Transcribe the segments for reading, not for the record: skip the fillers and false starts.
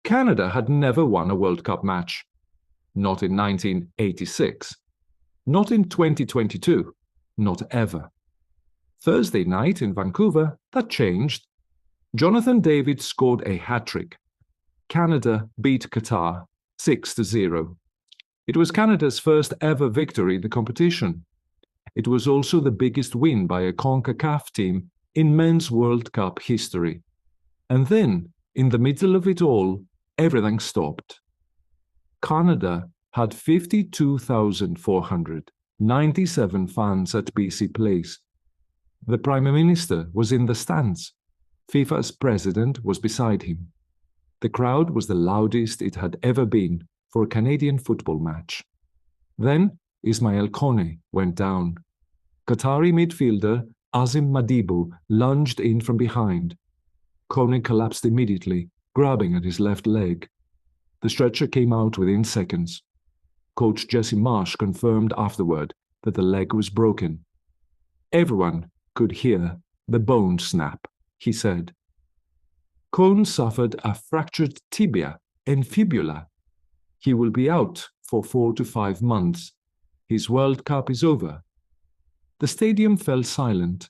Canada had never won a World Cup match. Not in 1986. Not in 2022. Not ever. Thursday night in Vancouver, that changed. Jonathan David scored a hat-trick. Canada beat Qatar 6-0. It was Canada's first ever victory in the competition. It was also the biggest win by a CONCACAF team in men's World Cup history. And then, in the middle of it all, everything stopped. Canada had 52,497 fans at BC Place. The Prime Minister was in the stands. FIFA's president was beside him. The crowd was the loudest it had ever been for a Canadian football match. Then Ismael Kone went down. Qatari midfielder Azim Madibu lunged in from behind. Kone collapsed immediately, grabbing at his left leg. The stretcher came out within seconds. Coach Jesse Marsh confirmed afterward that the leg was broken. Everyone could hear the bone snap, he said. Kone suffered a fractured tibia and fibula. He will be out for 4 to 5 months. His World Cup is over. The stadium fell silent.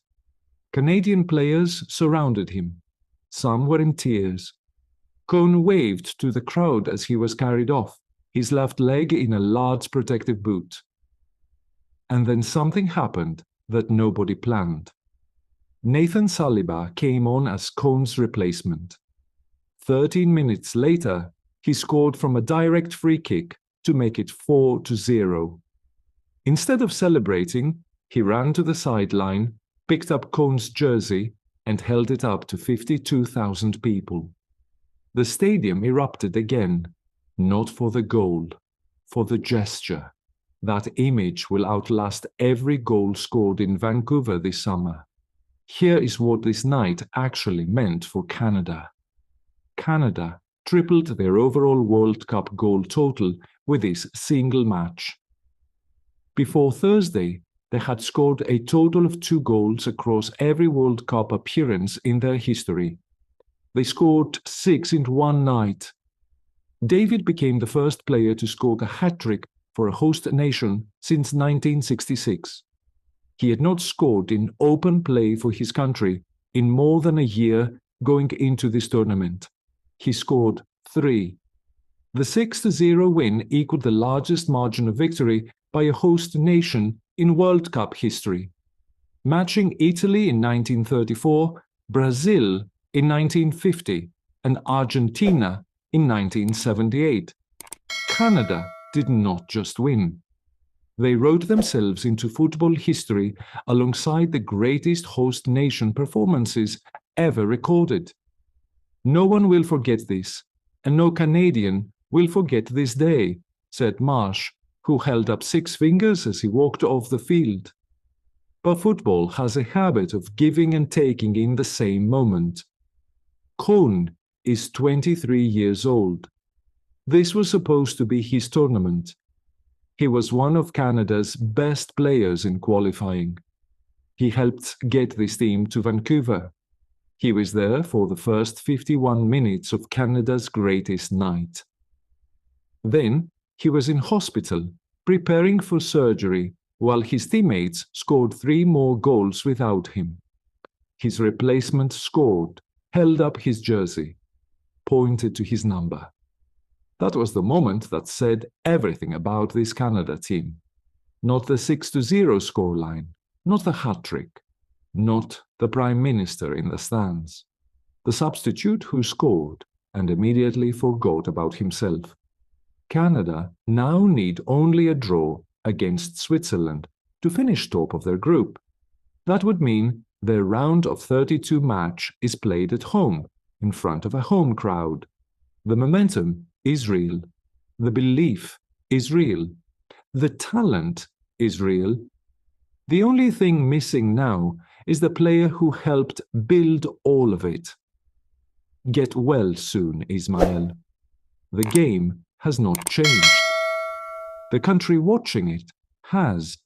Canadian players surrounded him. Some were in tears. Kone waved to the crowd as he was carried off, his left leg in a large protective boot. And then something happened that nobody planned. Nathan Saliba came on as Kone's replacement. 13 minutes later, he scored from a direct free kick to make it 4-0. Instead of celebrating, he ran to the sideline, picked up Kone's jersey, and held it up to 52,000 people. The stadium erupted again, not for the goal, for the gesture. That image will outlast every goal scored in Vancouver this summer. Here is what this night actually meant for Canada. Canada tripled their overall World Cup goal total with this single match. Before Thursday, they had scored a total of 2 goals across every World Cup appearance in their history. They scored 6 in one night. David became the first player to score a hat-trick for a host nation since 1966. He had not scored in open play for his country in more than a year going into this tournament. He scored 3. The 6-0 win equaled the largest margin of victory by a host nation in World Cup history, matching Italy in 1934, Brazil in 1950, and Argentina in 1978. Canada did not just win. They wrote themselves into football history alongside the greatest host nation performances ever recorded. No one will forget this, and no Canadian will forget this day, said Marsh, who held up 6 fingers as he walked off the field. But football has a habit of giving and taking in the same moment. Kone is 23 years old. This was supposed to be his tournament. He was one of Canada's best players in qualifying. He helped get this team to Vancouver. He was there for the first 51 minutes of Canada's greatest night. Then he was in hospital, preparing for surgery, while his teammates scored 3 more goals without him. His replacement scored, held up his jersey, pointed to his number. That was the moment that said everything about this Canada team. Not the 6-0 scoreline, not the hat-trick, not the Prime Minister in the stands. The substitute who scored and immediately forgot about himself. Canada now need only a draw against Switzerland to finish top of their group. That would mean their round of 32 match is played at home, in front of a home crowd. The momentum is real. The belief is real. The talent is real. The only thing missing now is the player who helped build all of it. Get well soon, Ismael. The game has not changed. The country watching it has.